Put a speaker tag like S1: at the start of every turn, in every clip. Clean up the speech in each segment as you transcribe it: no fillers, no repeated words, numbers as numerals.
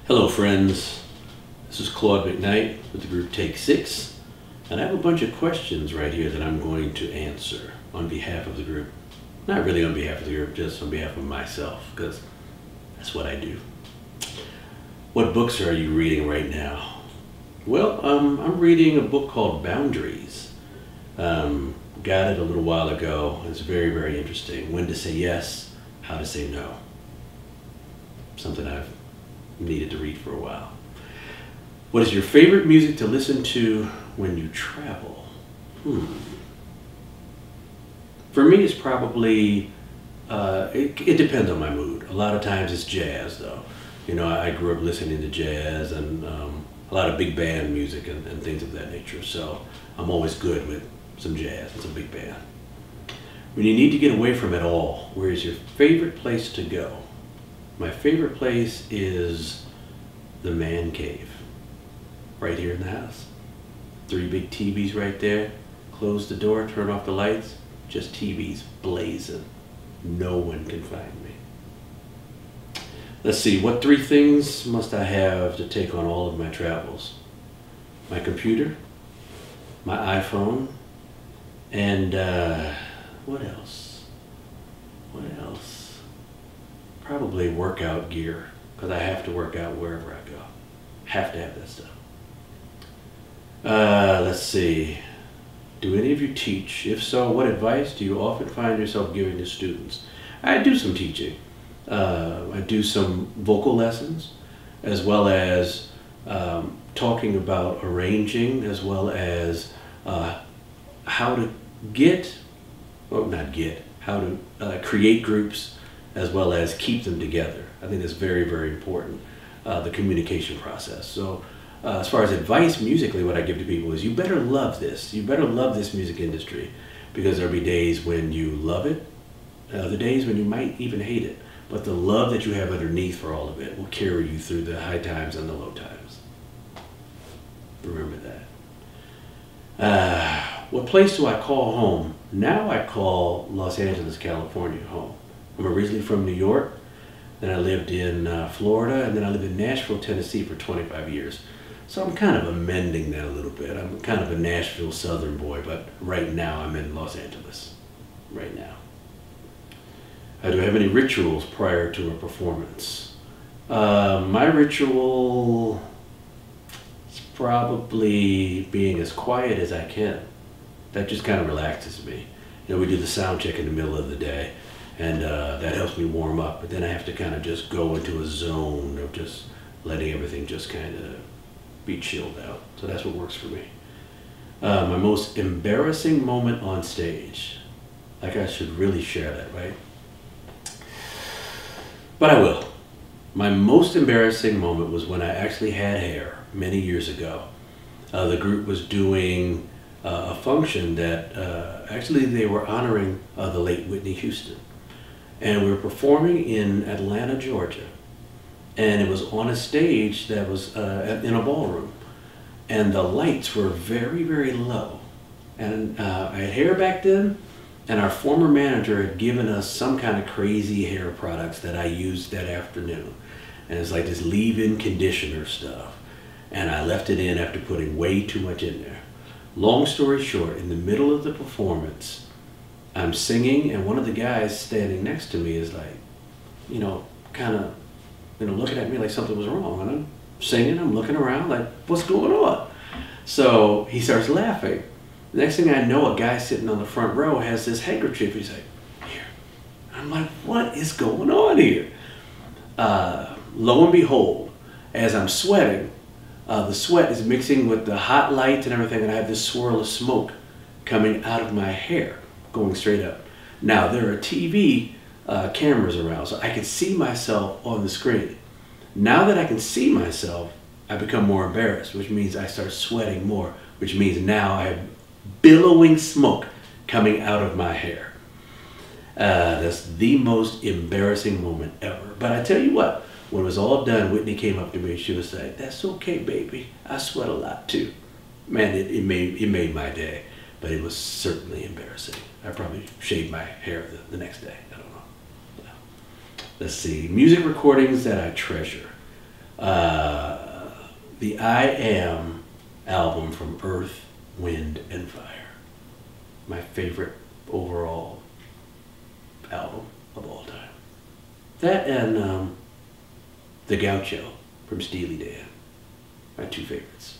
S1: Hello friends, this is Claude McKnight with the group Take 6, and I have a bunch of questions right here that I'm going to answer on behalf of the group. Not really on behalf of the group, just on behalf of myself, because that's what I do. What books are you reading right now? Well, I'm reading a book called Boundaries. Got it a little while ago. It's very, very interesting. When to say yes, how to say no. Something I've needed to read for a while. What is your favorite music to listen to when you travel? For me, it's probably, it depends on my mood. A lot of times it's jazz, though. You know, I grew up listening to jazz and a lot of big band music and things of that nature. So I'm always good with some jazz and some big band. When you need to get away from it all, where is your favorite place to go? My favorite place is the man cave, right here in the house. 3 big TVs right there. Close the door, turn off the lights, just TVs blazing. No one can find me. Let's see, what 3 things must I have to take on all of my travels? My computer, my iPhone, and what else? What else? Probably workout gear, because I have to work out wherever I go. Have to have that stuff. Let's see. Do any of you teach? If so, what advice do you often find yourself giving to students? I do some teaching. I do some vocal lessons, as well as talking about arranging, as well as how to how to create groups, as well as keep them together. I think that's very, very important, the communication process. So as far as advice musically, what I give to people is you better love this. You better love this music industry, because there'll be days when you love it, other days when you might even hate it. But the love that you have underneath for all of it will carry you through the high times and the low times. Remember that. What place do I call home? Now I call Los Angeles, California home. I'm originally from New York, then I lived in Florida, and then I lived in Nashville, Tennessee for 25 years. So I'm kind of amending that a little bit. I'm kind of a Nashville Southern boy, but right now I'm in Los Angeles, right now. Do I have any rituals prior to a performance? My ritual is probably being as quiet as I can. That just kind of relaxes me. You know, we do the sound check in the middle of the day, and that helps me warm up, but then I have to kind of just go into a zone of just letting everything just kind of be chilled out. So that's what works for me. My most embarrassing moment on stage. Like, I should really share that, right? But I will. My most embarrassing moment was when I actually had hair many years ago. The group was doing a function that actually they were honoring the late Whitney Houston. And we were performing in Atlanta, Georgia. And it was on a stage that was in a ballroom. And the lights were very, very low. And I had hair back then, and our former manager had given us some kind of crazy hair products that I used that afternoon. And it's like this leave-in conditioner stuff. And I left it in after putting way too much in there. Long story short, in the middle of the performance, I'm singing, and one of the guys standing next to me is like, you know, kind of, you know, looking at me like something was wrong. And I'm singing, I'm looking around like, what's going on? So he starts laughing. The next thing I know, a guy sitting on the front row has this handkerchief. He's like, here. I'm like, what is going on here? Lo and behold, as I'm sweating, the sweat is mixing with the hot lights and everything, and I have this swirl of smoke coming out of my hair, going straight up. Now, there are TV cameras around, so I can see myself on the screen. Now that I can see myself, I become more embarrassed, which means I start sweating more, which means now I have billowing smoke coming out of my hair. That's the most embarrassing moment ever. But I tell you what, when it was all done, Whitney came up to me and she was like, "That's okay, baby. I sweat a lot too." Man, it made my day, but it was certainly embarrassing. I probably shaved my hair the next day. I don't know. Let's see, music recordings that I treasure. The I Am album from Earth, Wind, and Fire. My favorite overall album of all time. That and The Gaucho from Steely Dan. My two favorites.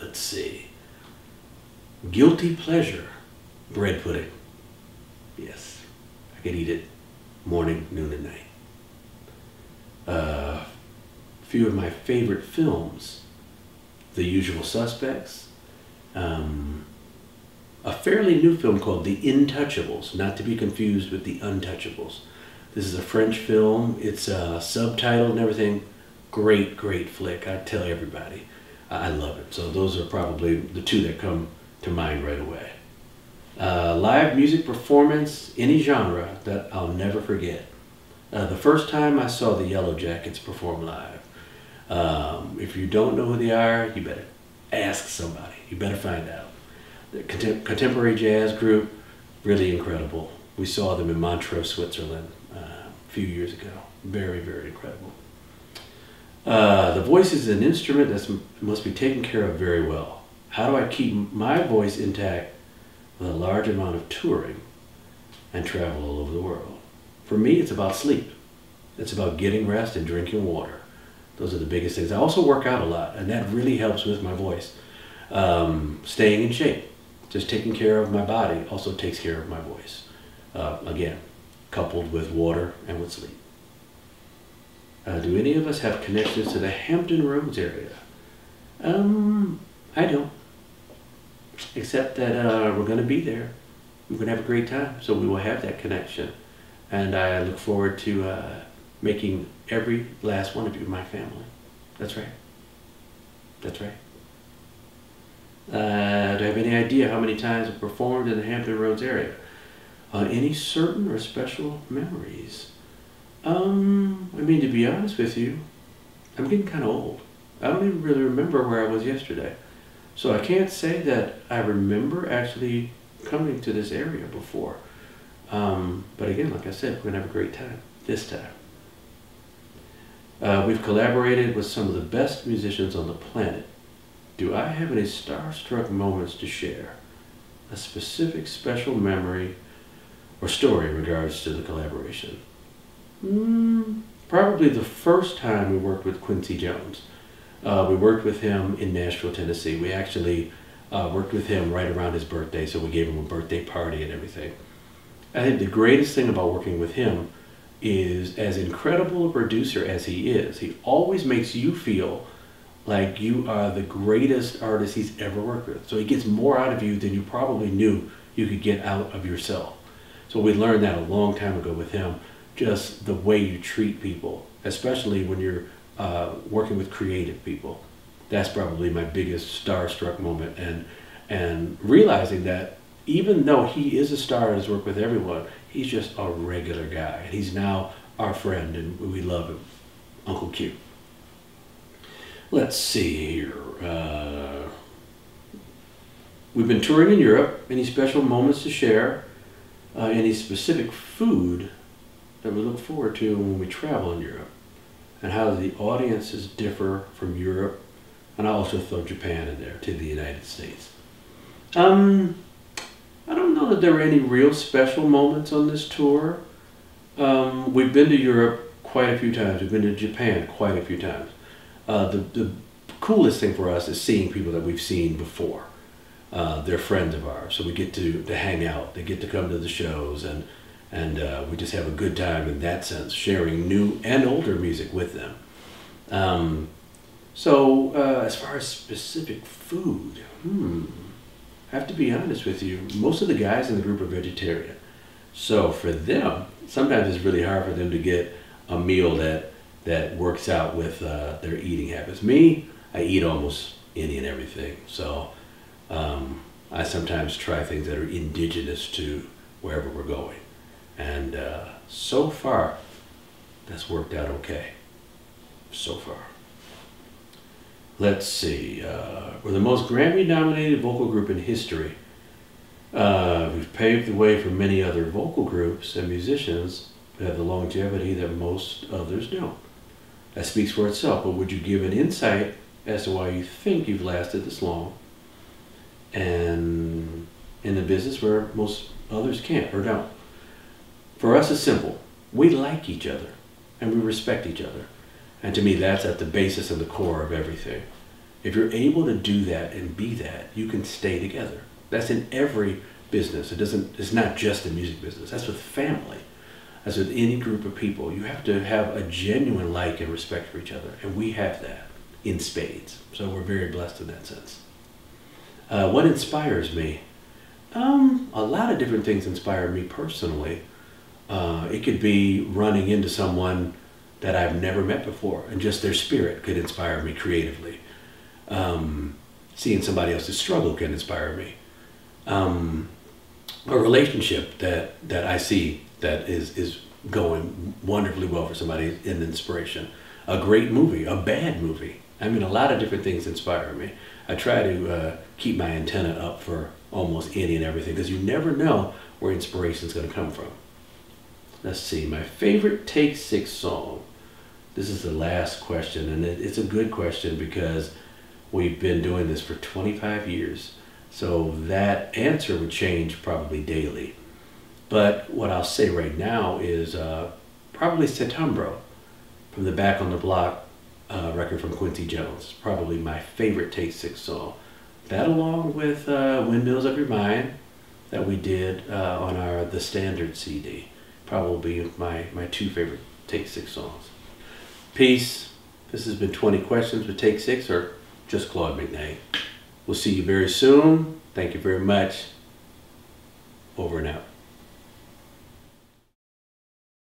S1: Let's see. Guilty pleasure. Bread pudding. Yes. I could eat it morning, noon, and night. A few of my favorite films. The Usual Suspects. A fairly new film called The Intouchables, not to be confused with The Untouchables. This is a French film. It's subtitled and everything. Great, great flick. I tell everybody. I love it. So those are probably the two that come to mind right away. Live music performance, any genre that I'll never forget. The first time I saw the Yellow Jackets perform live. If you don't know who they are, you better ask somebody. You better find out. The contemporary jazz group, really incredible. We saw them in Montreux, Switzerland a few years ago. Very, very incredible. The voice is an instrument that must be taken care of very well. How do I keep my voice intact with a large amount of touring and travel all over the world? For me, it's about sleep. It's about getting rest and drinking water. Those are the biggest things. I also work out a lot, and that really helps with my voice. Staying in shape, just taking care of my body also takes care of my voice. Again, coupled with water and with sleep. Do any of us have connections to the Hampton Roads area? I don't. Except that we're going to be there. We're going to have a great time, so we will have that connection. And I look forward to making every last one of you my family. That's right. That's right. Do I have any idea how many times I've performed in the Hampton Roads area? Any certain or special memories? I mean, to be honest with you, I'm getting kind of old. I don't even really remember where I was yesterday. So I can't say that I remember actually coming to this area before. But again, like I said, we're going to have a great time this time. We've collaborated with some of the best musicians on the planet. Do I have any starstruck moments to share? A specific special memory or story in regards to the collaboration? Probably the first time we worked with Quincy Jones. We worked with him in Nashville, Tennessee. We actually worked with him right around his birthday, so we gave him a birthday party and everything. I think the greatest thing about working with him is, as incredible a producer as he is, he always makes you feel like you are the greatest artist he's ever worked with. So he gets more out of you than you probably knew you could get out of yourself. So we learned that a long time ago with him, just the way you treat people, especially when you're working with creative people. That's probably my biggest starstruck moment, and realizing that even though he is a star and has worked with everyone, he's just a regular guy. And he's now our friend, and we love him. Uncle Q. Let's see here. We've been touring in Europe. Any special moments to share? Any specific food that we look forward to when we travel in Europe? And how the audiences differ from Europe? And I also throw Japan in there, to the United States. I don't know that there were any real special moments on this tour. We've been to Europe quite a few times. We've been to Japan quite a few times. The coolest thing for us is seeing people that we've seen before. They're friends of ours, so we get to hang out. They get to come to the shows, and we just have a good time in that sense, sharing new and older music with them. So as far as specific food, I have to be honest with you, most of the guys in the group are vegetarian. So for them, sometimes it's really hard for them to get a meal that works out with their eating habits. Me, I eat almost any and everything. So I sometimes try things that are indigenous to wherever we're going. And so far, that's worked out okay. So far. Let's see. We're the most Grammy-nominated vocal group in history. We've paved the way for many other vocal groups and musicians who have the longevity that most others don't. That speaks for itself, but would you give an insight as to why you think you've lasted this long and in a business where most others can't or don't? For us, it's simple. We like each other and we respect each other. And to me, that's at the basis and the core of everything. If you're able to do that and be that, you can stay together. That's in every business. It's not just the music business. That's with family. That's with any group of people. You have to have a genuine like and respect for each other. And we have that in spades. So we're very blessed in that sense. What inspires me? A lot of different things inspire me personally. It could be running into someone that I've never met before, and just their spirit could inspire me creatively. Seeing somebody else's struggle can inspire me. A relationship that I see that is going wonderfully well for somebody, an inspiration. A great movie, a bad movie. I mean, a lot of different things inspire me. I try to keep my antenna up for almost any and everything, because you never know where inspiration is going to come from. Let's see, my favorite Take 6 song. This is the last question, and it's a good question because we've been doing this for 25 years. So that answer would change probably daily. But what I'll say right now is probably Setembro from the Back on the Block record from Quincy Jones. Probably my favorite Take 6 song. That along with Windmills of Your Mind that we did on our The Standard CD. Probably my two favorite Take 6 songs. Peace. This has been 20 Questions with Take 6, or just Claude McKnight. We'll see you very soon. Thank you very much. Over and out.